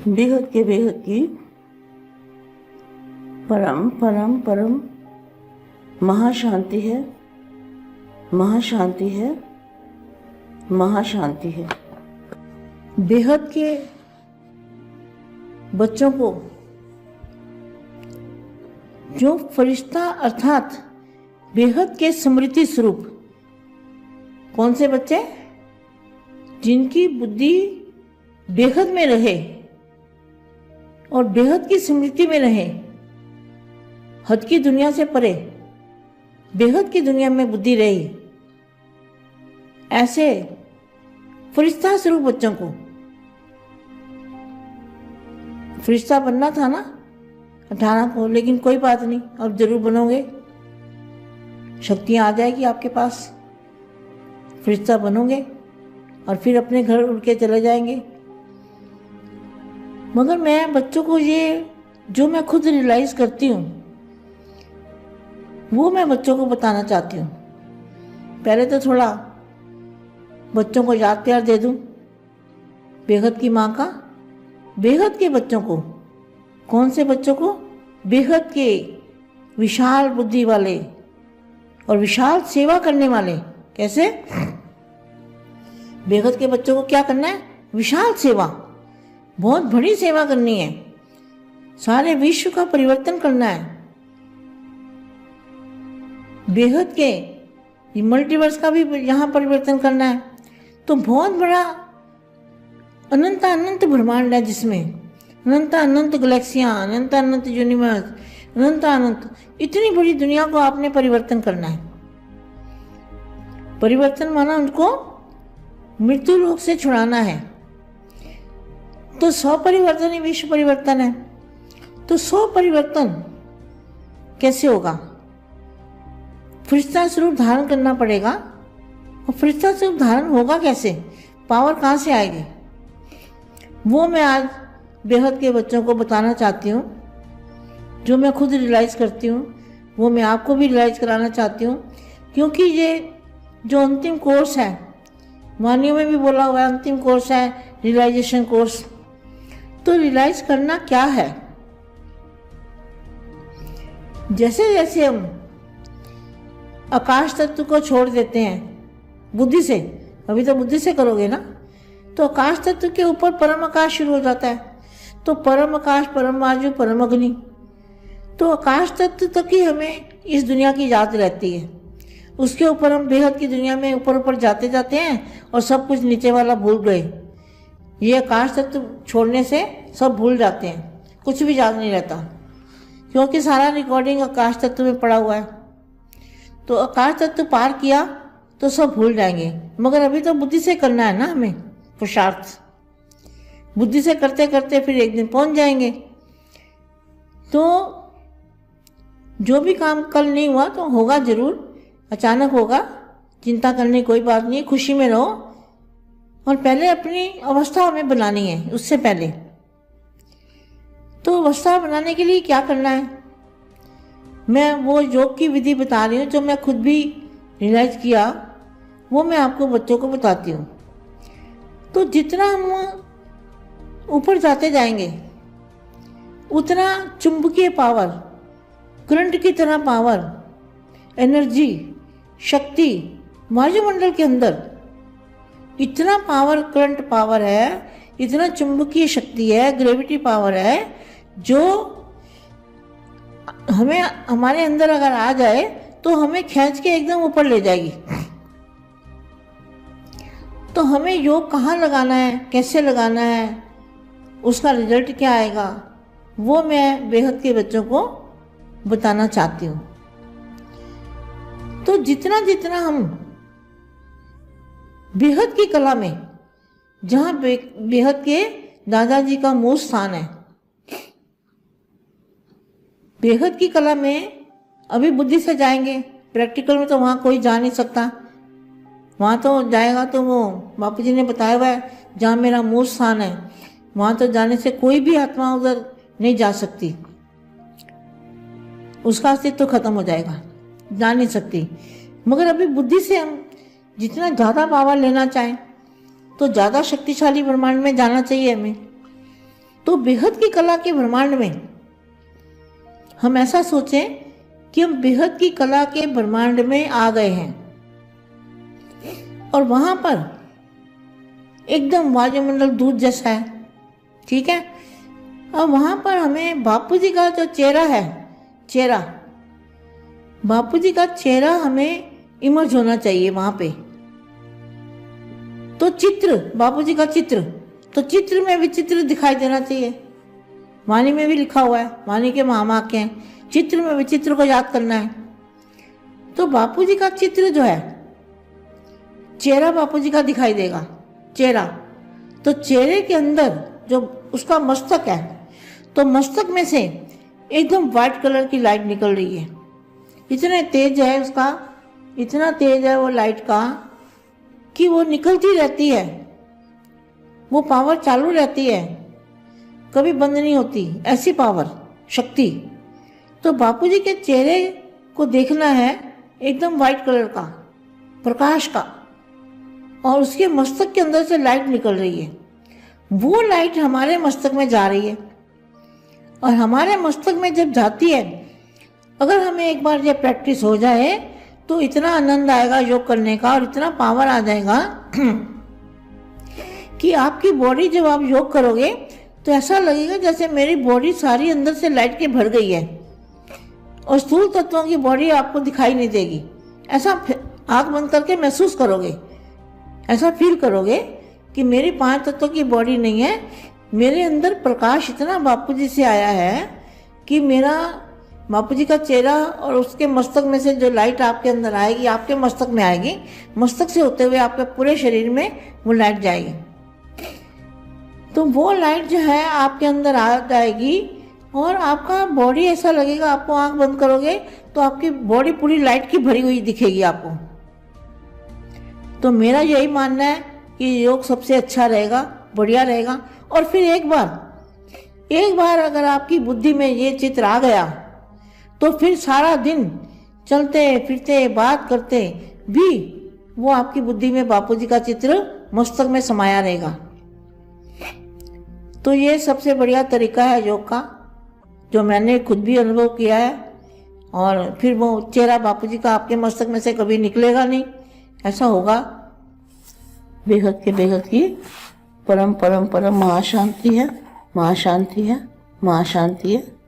बेहद के बेहद की परम परम परम महाशांति है, महाशांति है, महाशांति है। बेहद के बच्चों को जो फरिश्ता अर्थात बेहद के स्मृति स्वरूप, कौन से बच्चे? जिनकी बुद्धि बेहद में रहे और बेहद की स्मृति में रहे, हद की दुनिया से परे बेहद की दुनिया में बुद्धि रही, ऐसे फरिश्ता स्वरूप बच्चों को, फरिश्ता बनना था ना 18 को, लेकिन कोई बात नहीं, अब जरूर बनोगे, शक्तियां आ जाएगी आपके पास, फरिश्ता बनोगे और फिर अपने घर उड़ के चले जाएंगे। मगर मैं बच्चों को ये जो मैं खुद रियलाइज करती हूँ वो मैं बच्चों को बताना चाहती हूँ। पहले तो थोड़ा बच्चों को याद प्यार दे दूँ बेहद की माँ का। बेहद के बच्चों को, कौन से बच्चों को? बेहद के विशाल बुद्धि वाले और विशाल सेवा करने वाले। कैसे? बेहद के बच्चों को क्या करना है? विशाल सेवा, बहुत बड़ी सेवा करनी है, सारे विश्व का परिवर्तन करना है। बेहद के मल्टीवर्स का भी यहाँ परिवर्तन करना है। तो बहुत बड़ा अनंत अनंत ब्रह्मांड है, जिसमें अनंत अनंत गैलेक्सियाँ, अनंत अनंत यूनिवर्स, अनंत अनंत, इतनी बड़ी दुनिया को आपने परिवर्तन करना है। परिवर्तन माना उनको मृत्यु लोक से छुड़ाना है। तो 100 परिवर्तन ही विश्व परिवर्तन है। तो 100 परिवर्तन कैसे होगा? फरिश्ता स्वरूप धारण करना पड़ेगा। और फरिश्ता स्वरूप धारण होगा कैसे? पावर कहाँ से आएगी? वो मैं आज बेहद के बच्चों को बताना चाहती हूँ। जो मैं खुद रियलाइज़ करती हूँ वो मैं आपको भी रियलाइज़ कराना चाहती हूँ। क्योंकि ये जो अंतिम कोर्स है, वानियों में भी बोला हुआ है अंतिम कोर्स है रियलाइजेशन कोर्स। तो रियलाइज करना क्या है? जैसे जैसे हम आकाश तत्व को छोड़ देते हैं बुद्धि से, अभी तो बुद्धि से करोगे ना, तो आकाश तत्व के ऊपर परम आकाश शुरू हो जाता है। तो परम आकाश, परम वायु, परम अग्नि, तो आकाश तत्व तक ही हमें इस दुनिया की याद रहती है। उसके ऊपर हम बेहद की दुनिया में ऊपर ऊपर जाते जाते हैं और सब कुछ नीचे वाला भूल गए। ये आकाश तत्व छोड़ने से सब भूल जाते हैं, कुछ भी याद नहीं रहता, क्योंकि सारा रिकॉर्डिंग आकाश तत्व में पड़ा हुआ है। तो आकाश तत्व पार किया तो सब भूल जाएंगे। मगर अभी तो बुद्धि से करना है ना हमें पुरुषार्थ। बुद्धि से करते करते फिर एक दिन पहुंच जाएंगे। तो जो भी काम कल नहीं हुआ तो होगा जरूर, अचानक होगा, चिंता करने की कोई बात नहीं, खुशी में रहो। और पहले अपनी अवस्था हमें बनानी है। उससे पहले तो अवस्था बनाने के लिए क्या करना है? मैं वो योग की विधि बता रही हूँ जो मैं खुद भी रियलाइज किया, वो मैं आपको बच्चों को बताती हूँ। तो जितना हम ऊपर जाते जाएंगे उतना चुंबकीय पावर, करंट की तरह पावर, एनर्जी, शक्ति वायुमंडल के अंदर इतना पावर, करंट पावर है, इतना चुंबकीय शक्ति है, ग्रेविटी पावर है, जो हमें हमारे अंदर अगर आ जाए तो हमें खींच के एकदम ऊपर ले जाएगी। तो हमें योग कहाँ लगाना है, कैसे लगाना है, उसका रिजल्ट क्या आएगा, वो मैं बेहद के बच्चों को बताना चाहती हूँ। तो जितना जितना हम बेहद की कला में, जहाँ बेहद के दादाजी का मूल स्थान है, बेहद की कला में अभी बुद्धि से जाएंगे। प्रैक्टिकल में तो वहाँ कोई जा नहीं सकता। वहाँ तो जाएगा तो वो बापू जी ने बताया हुआ है, जहाँ मेरा मूल स्थान है वहाँ तो जाने से कोई भी आत्मा उधर नहीं जा सकती, उसका अस्तित्व तो खत्म हो जाएगा, जा नहीं सकती। मगर अभी बुद्धि से हम जितना ज़्यादा पावर लेना चाहें तो ज़्यादा शक्तिशाली ब्रह्मांड में जाना चाहिए हमें। तो बेहद की कला के ब्रह्मांड में हम ऐसा सोचें कि हम बेहद की कला के ब्रह्मांड में आ गए हैं और वहां पर एकदम वायुमंडल दूध जैसा है, ठीक है। और वहां पर हमें बापू जी का जो चेहरा है, बापू जी का चेहरा हमें इमर्ज होना चाहिए वहां पे। तो चित्र, बापू जी का चित्र, तो चित्र में विचित्र दिखाई देना चाहिए। वाणी में भी लिखा हुआ है, वाणी के महावाक्य हैं, चित्र में विचित्र को याद करना है। तो बापू जी का चित्र जो है, चेहरा बापू जी का दिखाई देगा, चेहरा। तो चेहरे के अंदर जो उसका मस्तक है, तो मस्तक में से एकदम व्हाइट कलर की लाइट निकल रही है। इतने तेज है उसका, इतना तेज है वो लाइट का कि वो निकलती रहती है, वो पावर चालू रहती है, कभी बंद नहीं होती, ऐसी पावर, शक्ति। तो बापू जी के चेहरे को देखना है एकदम व्हाइट कलर का, प्रकाश का, और उसके मस्तक के अंदर से लाइट निकल रही है। वो लाइट हमारे मस्तक में जा रही है और हमारे मस्तक में जब जाती है, अगर हमें एक बार ये प्रैक्टिस हो जाए तो इतना आनंद आएगा योग करने का और इतना पावर आ जाएगा कि आपकी बॉडी, जब आप योग करोगे तो ऐसा लगेगा जैसे मेरी बॉडी सारी अंदर से लाइट के भर गई है और स्थूल तत्वों की बॉडी आपको दिखाई नहीं देगी। ऐसा आंख बंद करके महसूस करोगे, ऐसा फील करोगे कि मेरी 5 तत्वों की बॉडी नहीं है, मेरे अंदर प्रकाश इतना बापू जी से आया है कि मेरा बापू जी का चेहरा और उसके मस्तक में से जो लाइट आपके अंदर आएगी, आपके मस्तक में आएगी, मस्तक से होते हुए आपके पूरे शरीर में वो लाइट जाएगी। तो वो लाइट जो है आपके अंदर आ जाएगी और आपका बॉडी ऐसा लगेगा, आपको आंख बंद करोगे तो आपकी बॉडी पूरी लाइट की भरी हुई दिखेगी आपको। तो मेरा यही मानना है कि योग सबसे अच्छा रहेगा, बढ़िया रहेगा। और फिर एक बार अगर आपकी बुद्धि में ये चित्र आ गया तो फिर सारा दिन चलते फिरते बात करते भी वो आपकी बुद्धि में बापू जी का चित्र मस्तक में समाया रहेगा। तो ये सबसे बढ़िया तरीका है योग का, जो मैंने खुद भी अनुभव किया है। और फिर वो चेहरा बापू जी का आपके मस्तक में से कभी निकलेगा नहीं, ऐसा होगा। बेहद की परम परम परम महाशांति है, महाशांति है, महाशांति है।